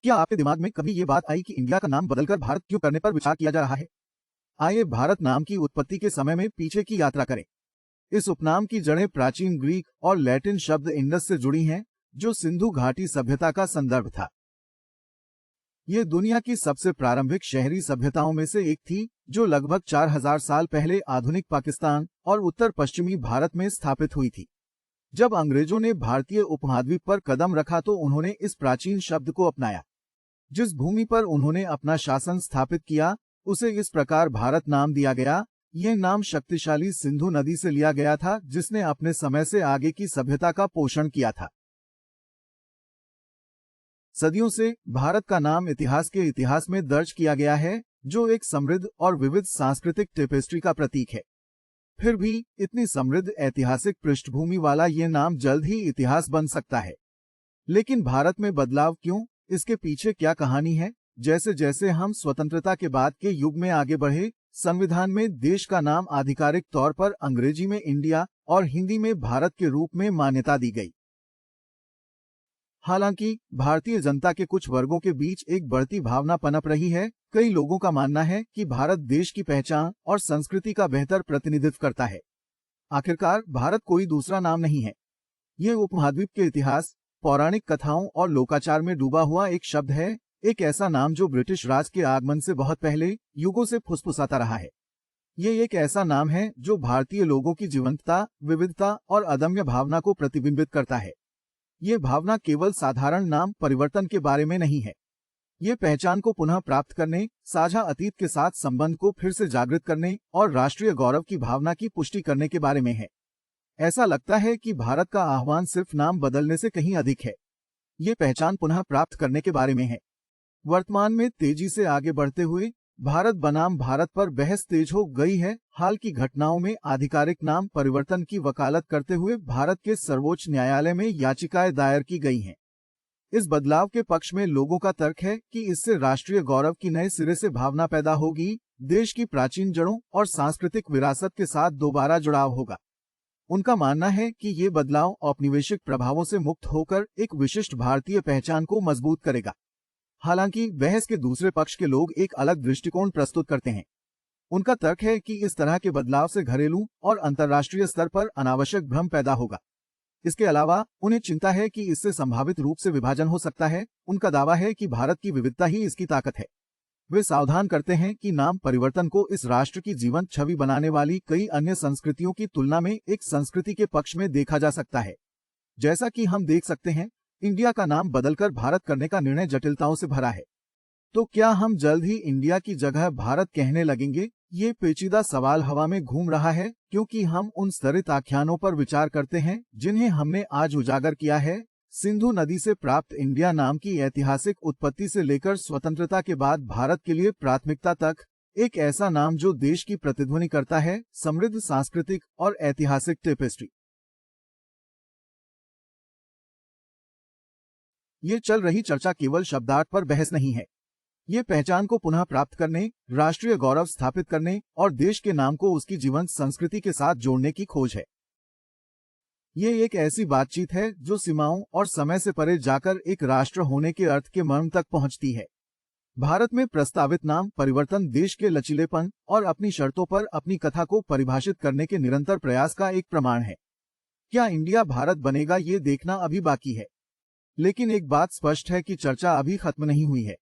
क्या आपके दिमाग में कभी ये बात आई कि इंडिया का नाम बदलकर भारत क्यों करने पर विचार किया जा रहा है? आइए भारत नाम की उत्पत्ति के समय में पीछे की यात्रा करें। इस उपनाम की जड़ें प्राचीन ग्रीक और लैटिन शब्द इंडस से जुड़ी हैं, जो सिंधु घाटी सभ्यता का संदर्भ था। ये दुनिया की सबसे प्रारंभिक शहरी सभ्यताओं में से एक थी, जो लगभग 4000 साल पहले आधुनिक पाकिस्तान और उत्तर पश्चिमी भारत में स्थापित हुई थी। जब अंग्रेजों ने भारतीय उपमहाद्वीप पर कदम रखा तो उन्होंने इस प्राचीन शब्द को अपनाया। जिस भूमि पर उन्होंने अपना शासन स्थापित किया, उसे इस प्रकार भारत नाम दिया गया। यह नाम शक्तिशाली सिंधु नदी से लिया गया था, जिसने अपने समय से आगे की सभ्यता का पोषण किया था। सदियों से भारत का नाम इतिहास में दर्ज किया गया है, जो एक समृद्ध और विविध सांस्कृतिक टेपेस्ट्री का प्रतीक है। फिर भी इतनी समृद्ध ऐतिहासिक पृष्ठभूमि वाला ये नाम जल्द ही इतिहास बन सकता है। लेकिन भारत में बदलाव क्यों? इसके पीछे क्या कहानी है? जैसे जैसे हम स्वतंत्रता के बाद के युग में आगे बढ़े, संविधान में देश का नाम आधिकारिक तौर पर अंग्रेजी में इंडिया और हिंदी में भारत के रूप में मान्यता दी गई। हालांकि भारतीय जनता के कुछ वर्गों के बीच एक बढ़ती भावना पनप रही है। कई लोगों का मानना है कि भारत देश की पहचान और संस्कृति का बेहतर प्रतिनिधित्व करता है। आखिरकार भारत कोई दूसरा नाम नहीं है। यह उपमहाद्वीप के इतिहास, पौराणिक कथाओं और लोकाचार में डूबा हुआ एक शब्द है, एक ऐसा नाम जो ब्रिटिश राज के आगमन से बहुत पहले युगों से फुसफुसाता रहा है। ये एक ऐसा नाम है जो भारतीय लोगों की जीवंतता, विविधता और अदम्य भावना को प्रतिबिंबित करता है। ये भावना केवल साधारण नाम परिवर्तन के बारे में नहीं है। ये पहचान को पुनः प्राप्त करने, साझा अतीत के साथ संबंध को फिर से जागृत करने और राष्ट्रीय गौरव की भावना की पुष्टि करने के बारे में है। ऐसा लगता है कि भारत का आह्वान सिर्फ नाम बदलने से कहीं अधिक है। ये पहचान पुनः प्राप्त करने के बारे में है। वर्तमान में तेजी से आगे बढ़ते हुए भारत बनाम भारत पर बहस तेज हो गई है। हाल की घटनाओं में आधिकारिक नाम परिवर्तन की वकालत करते हुए भारत के सर्वोच्च न्यायालय में याचिकाएं दायर की गई हैं। इस बदलाव के पक्ष में लोगों का तर्क है कि इससे राष्ट्रीय गौरव की नए सिरे से भावना पैदा होगी, देश की प्राचीन जड़ों और सांस्कृतिक विरासत के साथ दोबारा जुड़ाव होगा। उनका मानना है कि ये बदलाव औपनिवेशिक प्रभावों से मुक्त होकर एक विशिष्ट भारतीय पहचान को मजबूत करेगा। हालांकि बहस के दूसरे पक्ष के लोग एक अलग दृष्टिकोण प्रस्तुत करते हैं। उनका तर्क है कि इस तरह के बदलाव से घरेलू और अंतर्राष्ट्रीय स्तर पर अनावश्यक भ्रम पैदा होगा। इसके अलावा उन्हें चिंता है कि इससे संभावित रूप से विभाजन हो सकता है। उनका दावा है कि भारत की विविधता ही इसकी ताकत है। वे सावधान करते हैं कि नाम परिवर्तन को इस राष्ट्र की जीवंत छवि बनाने वाली कई अन्य संस्कृतियों की तुलना में एक संस्कृति के पक्ष में देखा जा सकता है। जैसा कि हम देख सकते हैं, इंडिया का नाम बदलकर भारत करने का निर्णय जटिलताओं से भरा है। तो क्या हम जल्द ही इंडिया की जगह भारत कहने लगेंगे? ये पेचीदा सवाल हवा में घूम रहा है, क्योंकि हम उन स्तरित आख्यानों पर विचार करते हैं जिन्हें हमने आज उजागर किया है। सिंधु नदी से प्राप्त इंडिया नाम की ऐतिहासिक उत्पत्ति से लेकर स्वतंत्रता के बाद भारत के लिए प्राथमिकता तक, एक ऐसा नाम जो देश की प्रतिध्वनि करता है, समृद्ध सांस्कृतिक और ऐतिहासिक टेपेस्ट्री। ये चल रही चर्चा केवल शब्दार्थ पर बहस नहीं है। ये पहचान को पुनः प्राप्त करने, राष्ट्रीय गौरव स्थापित करने और देश के नाम को उसकी जीवंत संस्कृति के साथ जोड़ने की खोज है। ये एक ऐसी बातचीत है जो सीमाओं और समय से परे जाकर एक राष्ट्र होने के अर्थ के मर्म तक पहुंचती है। भारत में प्रस्तावित नाम परिवर्तन देश के लचीलेपन और अपनी शर्तों पर अपनी कथा को परिभाषित करने के निरंतर प्रयास का एक प्रमाण है। क्या इंडिया भारत बनेगा, ये देखना अभी बाकी है। लेकिन एक बात स्पष्ट है कि चर्चा अभी खत्म नहीं हुई है।